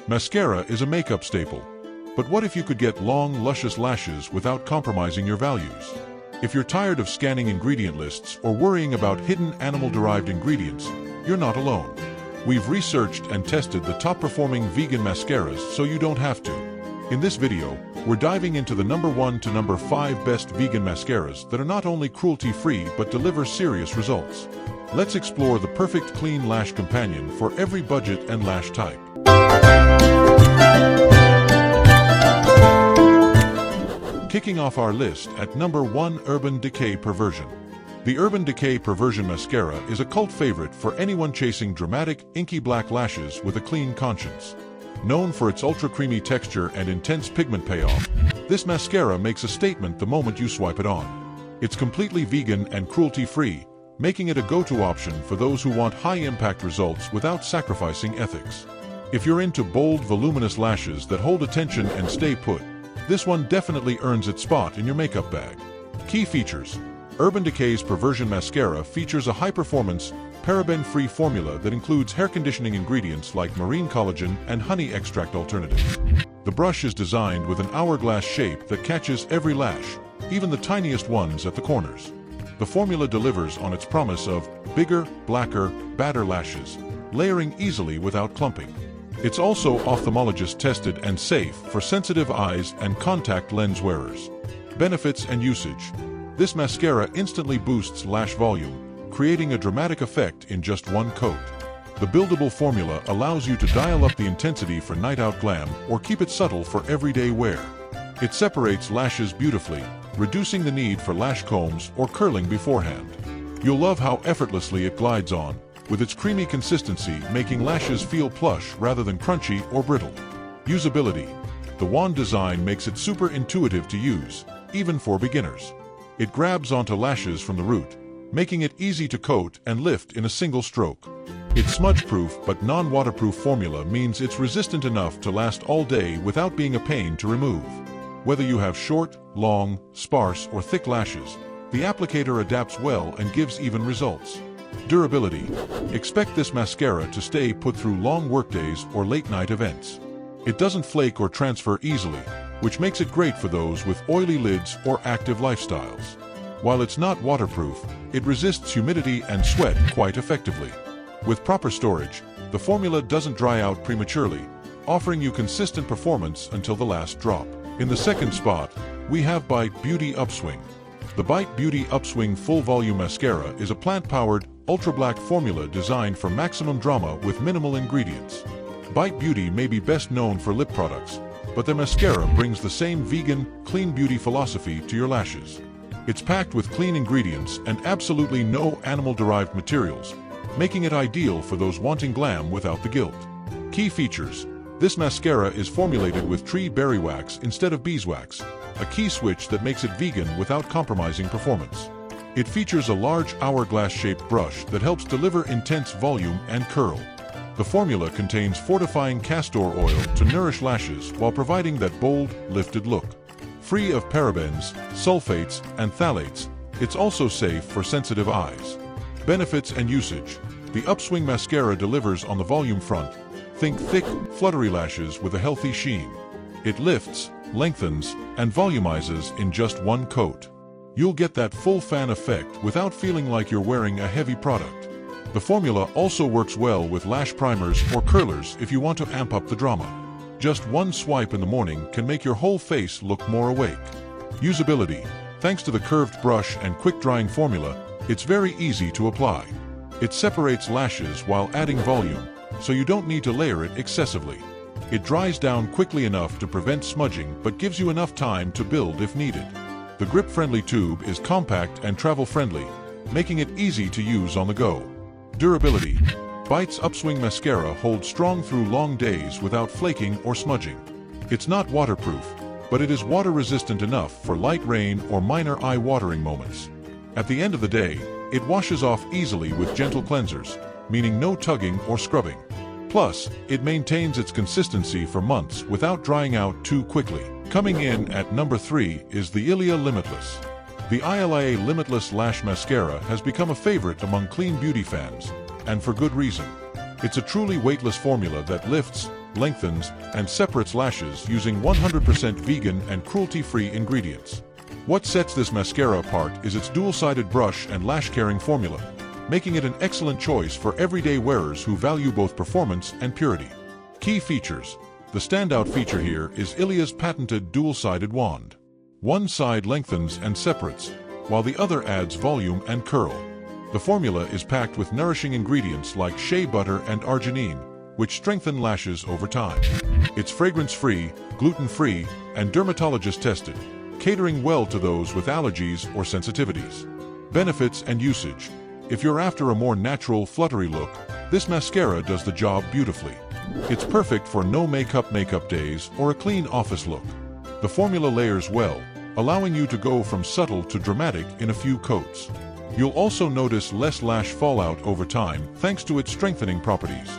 Mascara is a makeup staple. But what if you could get long, luscious lashes without compromising your values? If you're tired of scanning ingredient lists or worrying about hidden animal-derived ingredients, you're not alone. We've researched and tested the top-performing vegan mascaras so you don't have to. In this video, we're diving into the number 1 to number 5 best vegan mascaras that are not only cruelty-free but deliver serious results. Let's explore the perfect clean lash companion for every budget and lash type. Kicking off our list at number 1, Urban Decay Perversion. The Urban Decay Perversion Mascara is a cult favorite for anyone chasing dramatic, inky black lashes with a clean conscience. Known for its ultra-creamy texture and intense pigment payoff, this mascara makes a statement the moment you swipe it on. It's completely vegan and cruelty-free, making it a go-to option for those who want high-impact results without sacrificing ethics. If you're into bold, voluminous lashes that hold attention and stay put, this one definitely earns its spot in your makeup bag. Key features: Urban Decay's Perversion Mascara features a high-performance, paraben-free formula that includes hair conditioning ingredients like marine collagen and honey extract alternatives. The brush is designed with an hourglass shape that catches every lash, even the tiniest ones at the corners. The formula delivers on its promise of bigger, blacker, badder lashes, layering easily without clumping. It's also ophthalmologist tested and safe for sensitive eyes and contact lens wearers. Benefits and usage: this mascara instantly boosts lash volume, creating a dramatic effect in just one coat. The buildable formula allows you to dial up the intensity for night-out glam or keep it subtle for everyday wear. It separates lashes beautifully, reducing the need for lash combs or curling beforehand. You'll love how effortlessly it glides on, with its creamy consistency making lashes feel plush rather than crunchy or brittle. Usability: the wand design makes it super intuitive to use, even for beginners. It grabs onto lashes from the root, making it easy to coat and lift in a single stroke. Its smudge-proof but non-waterproof formula means it's resistant enough to last all day without being a pain to remove. Whether you have short, long, sparse, or thick lashes, the applicator adapts well and gives even results. Durability: expect this mascara to stay put through long workdays or late-night events. It doesn't flake or transfer easily, which makes it great for those with oily lids or active lifestyles. While it's not waterproof, it resists humidity and sweat quite effectively. With proper storage, the formula doesn't dry out prematurely, offering you consistent performance until the last drop. In the second spot, we have Bite Beauty Upswing. The Bite Beauty Upswing Full Volume Mascara is a plant-powered, ultra-black formula designed for maximum drama with minimal ingredients. Bite Beauty may be best known for lip products, but their mascara brings the same vegan, clean beauty philosophy to your lashes. It's packed with clean ingredients and absolutely no animal-derived materials, making it ideal for those wanting glam without the guilt. Key features: this mascara is formulated with tree berry wax instead of beeswax, a key switch that makes it vegan without compromising performance. It features a large hourglass-shaped brush that helps deliver intense volume and curl. The formula contains fortifying castor oil to nourish lashes while providing that bold, lifted look. Free of parabens, sulfates, and phthalates, it's also safe for sensitive eyes. Benefits and usage: the Upswing mascara delivers on the volume front. Think thick, fluttery lashes with a healthy sheen. It lifts, lengthens, and volumizes in just one coat. You'll get that full fan effect without feeling like you're wearing a heavy product. The formula also works well with lash primers or curlers if you want to amp up the drama. Just one swipe in the morning can make your whole face look more awake. Usability: thanks to the curved brush and quick-drying formula, it's very easy to apply. It separates lashes while adding volume, so you don't need to layer it excessively. It dries down quickly enough to prevent smudging but gives you enough time to build if needed. The grip-friendly tube is compact and travel-friendly, making it easy to use on the go. Durability: Bite's Upswing mascara holds strong through long days without flaking or smudging. It's not waterproof, but it is water-resistant enough for light rain or minor eye-watering moments. At the end of the day, it washes off easily with gentle cleansers, meaning no tugging or scrubbing. Plus, it maintains its consistency for months without drying out too quickly. Coming in at number 3 is the ILIA Limitless. The ILIA Limitless Lash Mascara has become a favorite among clean beauty fans, and for good reason. It's a truly weightless formula that lifts, lengthens, and separates lashes using 100% vegan and cruelty-free ingredients. What sets this mascara apart is its dual-sided brush and lash-caring formula, making it an excellent choice for everyday wearers who value both performance and purity. Key features. The standout feature here is ILIA's patented dual-sided wand. One side lengthens and separates, while the other adds volume and curl. The formula is packed with nourishing ingredients like shea butter and arginine, which strengthen lashes over time. It's fragrance-free, gluten-free, and dermatologist-tested, catering well to those with allergies or sensitivities. Benefits and usage. If you're after a more natural, fluttery look, this mascara does the job beautifully. It's perfect for no makeup days or a clean office look. The formula layers well, allowing you to go from subtle to dramatic in a few coats. You'll also notice less lash fallout over time thanks to its strengthening properties.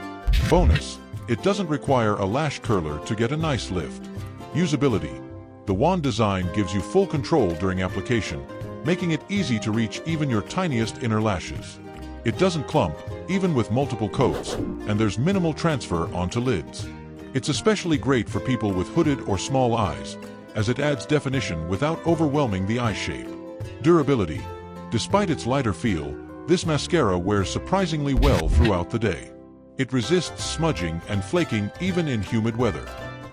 Bonus: it doesn't require a lash curler to get a nice lift. Usability. The wand design gives you full control during application, making it easy to reach even your tiniest inner lashes. It doesn't clump, even with multiple coats, and there's minimal transfer onto lids. It's especially great for people with hooded or small eyes, as it adds definition without overwhelming the eye shape. Durability. Despite its lighter feel, this mascara wears surprisingly well throughout the day. It resists smudging and flaking even in humid weather.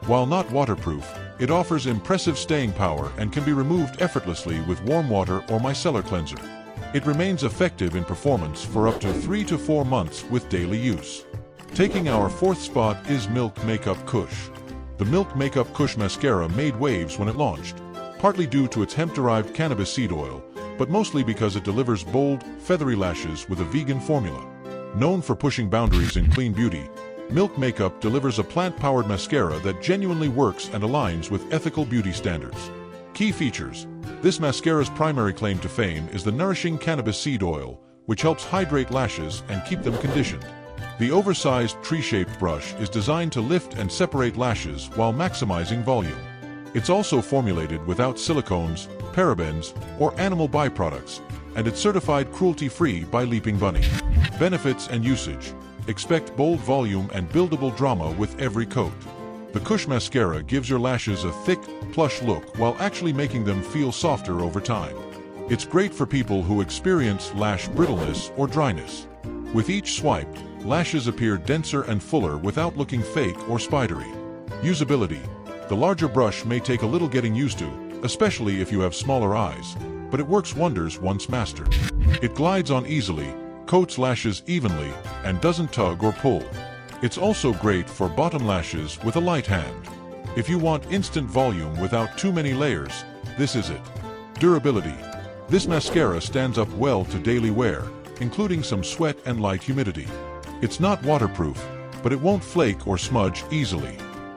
While not waterproof, it offers impressive staying power and can be removed effortlessly with warm water or micellar cleanser. It remains effective in performance for up to 3 to 4 months with daily use. Taking our fourth spot is Milk Makeup Kush. The Milk Makeup Kush mascara made waves when it launched, partly due to its hemp-derived cannabis seed oil, but mostly because it delivers bold, feathery lashes with a vegan formula. Known for pushing boundaries in clean beauty, Milk Makeup delivers a plant-powered mascara that genuinely works and aligns with ethical beauty standards. Key features. This mascara's primary claim to fame is the nourishing cannabis seed oil, which helps hydrate lashes and keep them conditioned. The oversized tree-shaped brush is designed to lift and separate lashes while maximizing volume. It's also formulated without silicones, parabens, or animal byproducts, and it's certified cruelty-free by Leaping Bunny. Benefits and usage. Expect bold volume and buildable drama with every coat. The Kush mascara gives your lashes a thick, plush look while actually making them feel softer over time. It's great for people who experience lash brittleness or dryness. With each swipe, lashes appear denser and fuller without looking fake or spidery. Usability. The larger brush may take a little getting used to, especially if you have smaller eyes, but it works wonders once mastered. It glides on easily, coats lashes evenly, and doesn't tug or pull. It's also great for bottom lashes with a light hand. If you want instant volume without too many layers, this is it. Durability. This mascara stands up well to daily wear, including some sweat and light humidity. It's not waterproof, but it won't flake or smudge easily.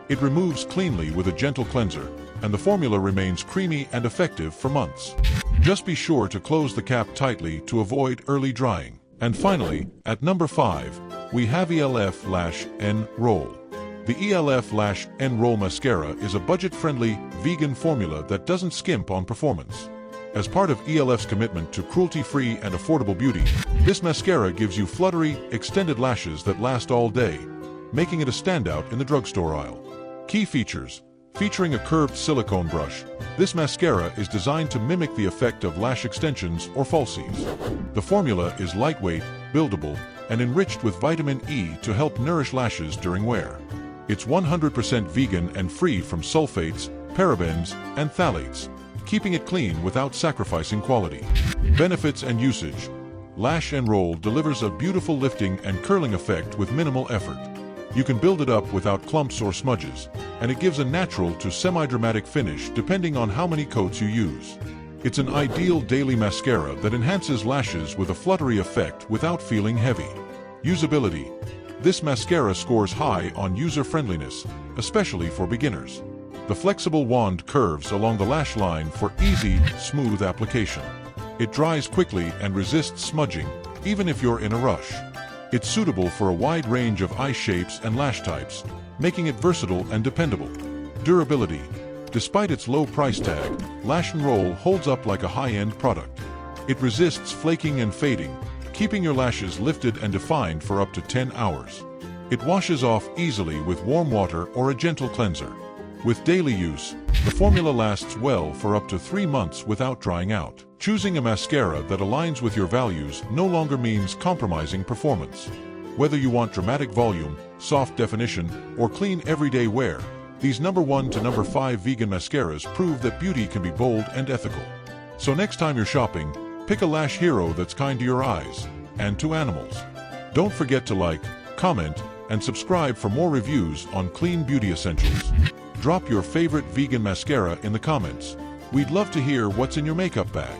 It removes cleanly with a gentle cleanser, and the formula remains creamy and effective for months. Just be sure to close the cap tightly to avoid early drying. And finally, at number 5, we have e.l.f. Lash N Roll. The e.l.f. Lash N Roll mascara is a budget-friendly, vegan formula that doesn't skimp on performance. As part of e.l.f.'s commitment to cruelty-free and affordable beauty, this mascara gives you fluttery, extended lashes that last all day, making it a standout in the drugstore aisle. Key features. Featuring a curved silicone brush, this mascara is designed to mimic the effect of lash extensions or falsies. The formula is lightweight, buildable, and enriched with vitamin E to help nourish lashes during wear. It's 100% vegan and free from sulfates, parabens, and phthalates, keeping it clean without sacrificing quality. Benefits and usage. Lash N Roll delivers a beautiful lifting and curling effect with minimal effort. You can build it up without clumps or smudges, and it gives a natural to semi-dramatic finish depending on how many coats you use. It's an ideal daily mascara that enhances lashes with a fluttery effect without feeling heavy. Usability. This mascara scores high on user-friendliness, especially for beginners. The flexible wand curves along the lash line for easy, smooth application. It dries quickly and resists smudging, even if you're in a rush. It's suitable for a wide range of eye shapes and lash types, making it versatile and dependable. Durability. Despite its low price tag, Lash N Roll holds up like a high-end product. It resists flaking and fading, keeping your lashes lifted and defined for up to 10 hours. It washes off easily with warm water or a gentle cleanser. With daily use, the formula lasts well for up to 3 months without drying out. Choosing a mascara that aligns with your values no longer means compromising performance. Whether you want dramatic volume, soft definition, or clean everyday wear, these number 1 to number 5 vegan mascaras prove that beauty can be bold and ethical. So next time you're shopping, pick a lash hero that's kind to your eyes and to animals. Don't forget to like, comment, and subscribe for more reviews on clean beauty essentials. Drop your favorite vegan mascara in the comments. We'd love to hear what's in your makeup bag.